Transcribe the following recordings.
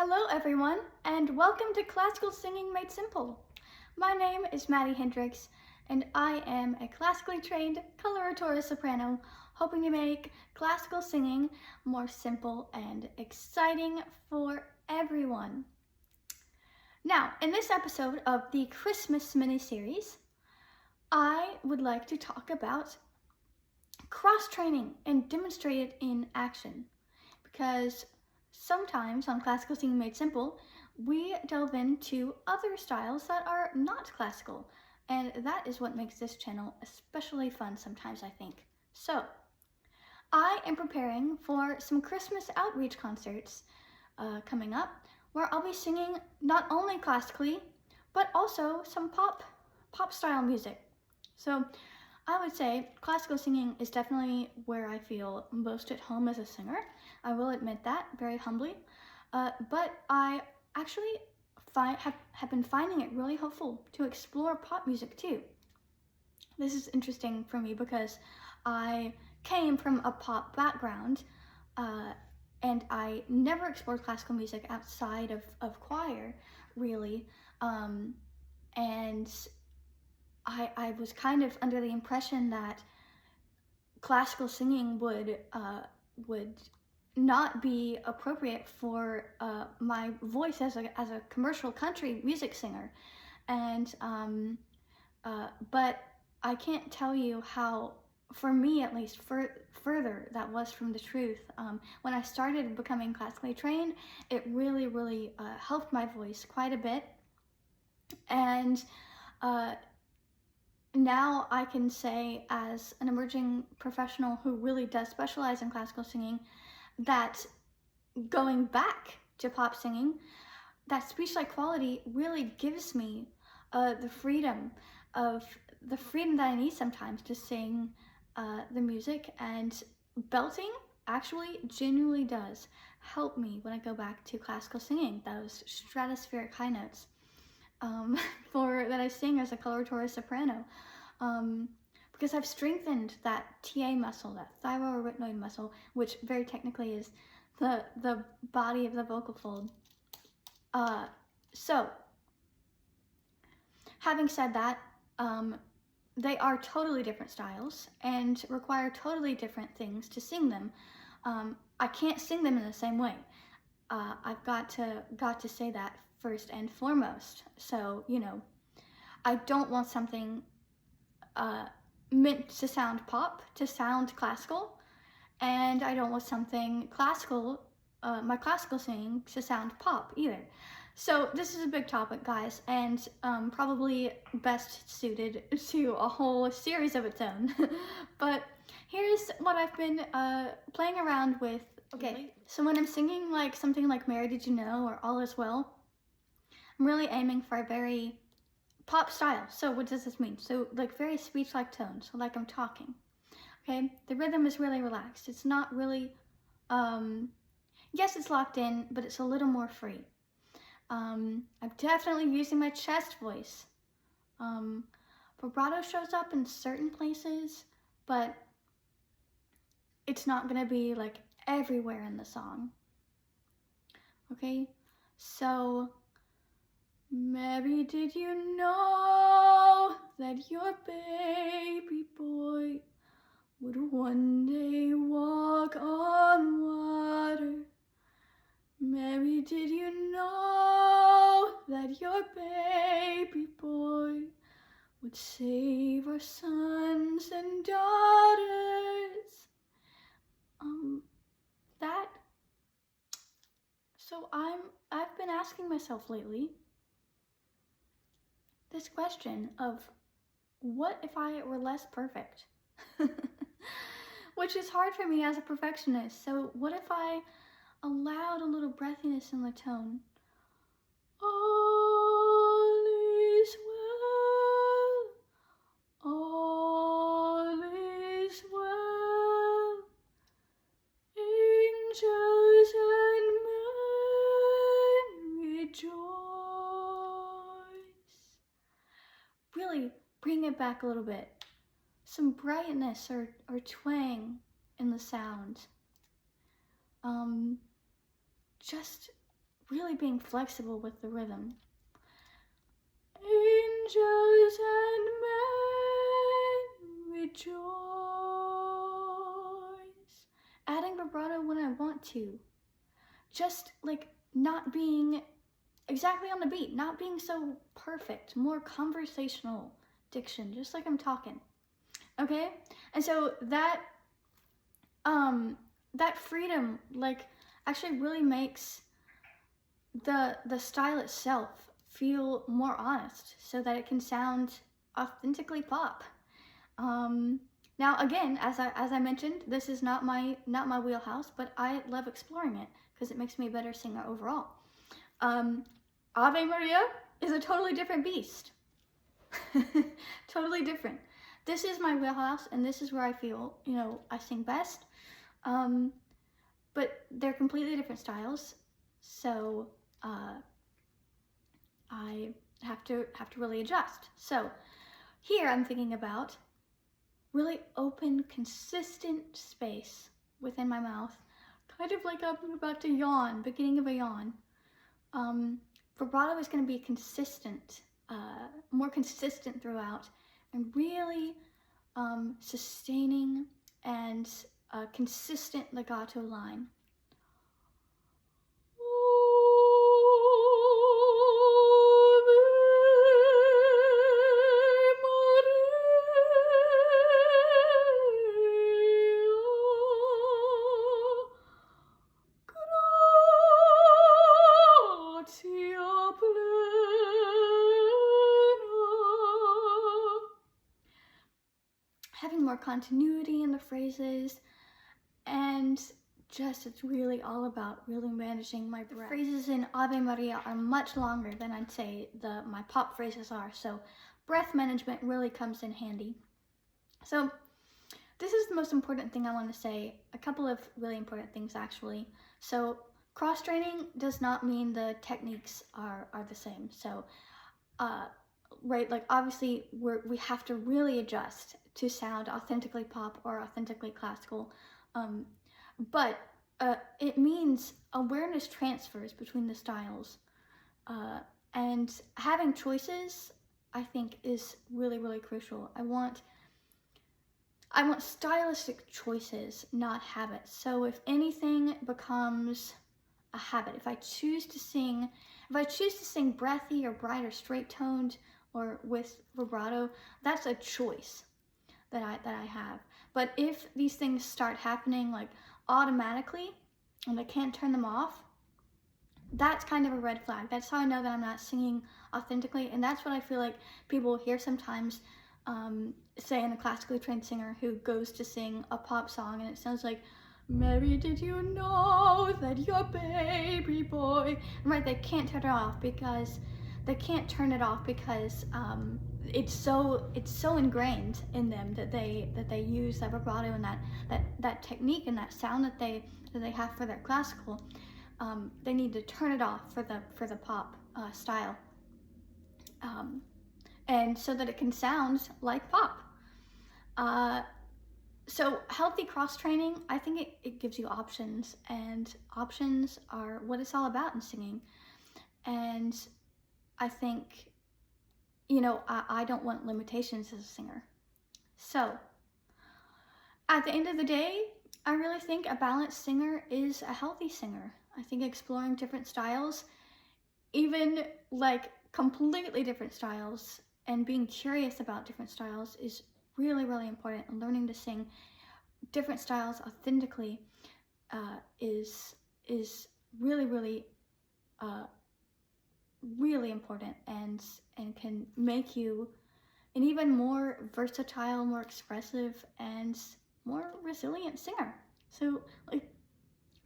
Hello everyone, and welcome to Classical Singing Made Simple. My name is Maddie Hendricks, and I am a classically trained coloratura soprano, hoping to make classical singing more simple and exciting for everyone. Now, in this episode of the Christmas mini-series, I would like to talk about cross-training and demonstrate it in action, because sometimes on Classical Singing Made Simple, we delve into other styles that are not classical, and that is what makes this channel especially fun sometimes, I think. So, I am preparing for some Christmas outreach concerts coming up, where I'll be singing not only classically, but also some pop style music. So, I would say classical singing is definitely where I feel most at home as a singer. I will admit that very humbly, but I actually have been finding it really helpful to explore pop music too. This is interesting for me because I came from a pop background, and I never explored classical music outside of choir, really, and I was kind of under the impression that classical singing would not be appropriate for my voice as a commercial country music singer, and but I can't tell you how, for me at least, further that was from the truth. When I started becoming classically trained, it really helped my voice quite a bit, and now I can say, as an emerging professional who really does specialize in classical singing, that going back to pop singing, that speech-like quality really gives me the freedom that I need sometimes to sing the music, and belting actually genuinely does help me when I go back to classical singing, those stratospheric high notes. That I sing as a coloratura soprano, because I've strengthened that TA muscle, that thyroarytenoid muscle, which very technically is the body of the vocal fold. So, having said that, they are totally different styles and require totally different things to sing them. I can't sing them in the same way. I've got to say that first and foremost. So, I don't want something meant to sound pop to sound classical, and I don't want something classical, my classical singing, to sound pop either. So this is a big topic, guys, and probably best suited to a whole series of its own. But here's what I've been playing around with. Okay, so when I'm singing like something like Mary Did You Know or All Is Well, I'm really aiming for a very pop style. So what does this mean? So like very speech-like tones, so like I'm talking. Okay, the rhythm is really relaxed. It's not really, yes, it's locked in, but it's a little more free. I'm definitely using my chest voice. Vibrato shows up in certain places, but it's not gonna be like everywhere in the song. Okay, so Mary, did you know that your baby boy would one day walk on water? Mary, did you know that your baby boy would save our sons and daughters? So I've been asking myself lately this question of, what if I were less perfect? Which is hard for me as a perfectionist. So what if I allowed a little breathiness in the tone? All is well, all is well, angels and men rejoice. Really bring it back a little bit. Some brightness or twang in the sound. Just really being flexible with the rhythm. Angels and men rejoice. Adding vibrato when I want to. Just like not being exactly on the beat, not being so perfect, more conversational diction, just like I'm talking. Okay? And so that that freedom like actually really makes the style itself feel more honest, so that it can sound authentically pop. Now again, as I mentioned, this is not my wheelhouse, but I love exploring it because it makes me a better singer overall. Ave Maria is a totally different beast. Totally different. This is my wheelhouse, and this is where I feel, I sing best. But they're completely different styles, so I have to really adjust. So here I'm thinking about really open, consistent space within my mouth, kind of like I'm about to yawn, beginning of a yawn. Vibrato is going to be consistent, more consistent throughout, and really sustaining and consistent legato line. Having more continuity in the phrases, and just it's really all about really managing my breath. The phrases in Ave Maria are much longer than I'd say my pop phrases are, so breath management really comes in handy. So this is the most important thing I want to say, a couple of really important things actually. So cross training does not mean the techniques are the same. So right, like obviously we have to really adjust to sound authentically pop or authentically classical, but it means awareness transfers between the styles, and having choices I think is really, really crucial. I want stylistic choices, not habits. So if anything becomes a habit, if I choose to sing breathy or bright or straight toned or with vibrato, that's a choice that I have. But if these things start happening like automatically and I can't turn them off, that's kind of a red flag. That's how I know that I'm not singing authentically, and that's what I feel like people hear sometimes, say in a classically trained singer who goes to sing a pop song and it sounds like, Mary, did you know that your baby boy, right? They can't turn it off because it's so ingrained in them that they use that vibrato and that technique and that sound that they have for their classical. They need to turn it off for the pop style, and so that it can sound like pop. So healthy cross training, I think it gives you options, and options are what it's all about in singing. And I think, I don't want limitations as a singer. So at the end of the day, I really think a balanced singer is a healthy singer. I think exploring different styles, even like completely different styles, and being curious about different styles is really, really important. And learning to sing different styles authentically is really, really, really important, and can make you an even more versatile, more expressive, and more resilient singer. So like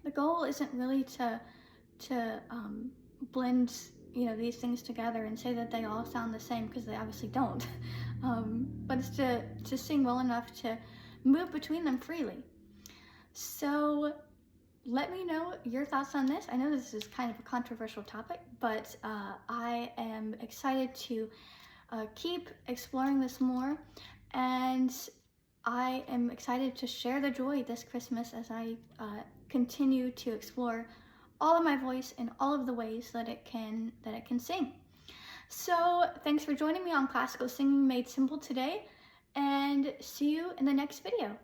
the goal isn't really to blend these things together and say that they all sound the same, because they obviously don't. But it's to sing well enough to move between them freely. So let me know your thoughts on this. I know this is kind of a controversial topic, but I am excited to keep exploring this more, and I am excited to share the joy this Christmas as I continue to explore all of my voice in all of the ways that it can sing. So thanks for joining me on Classical Singing Made Simple today, and see you in the next video.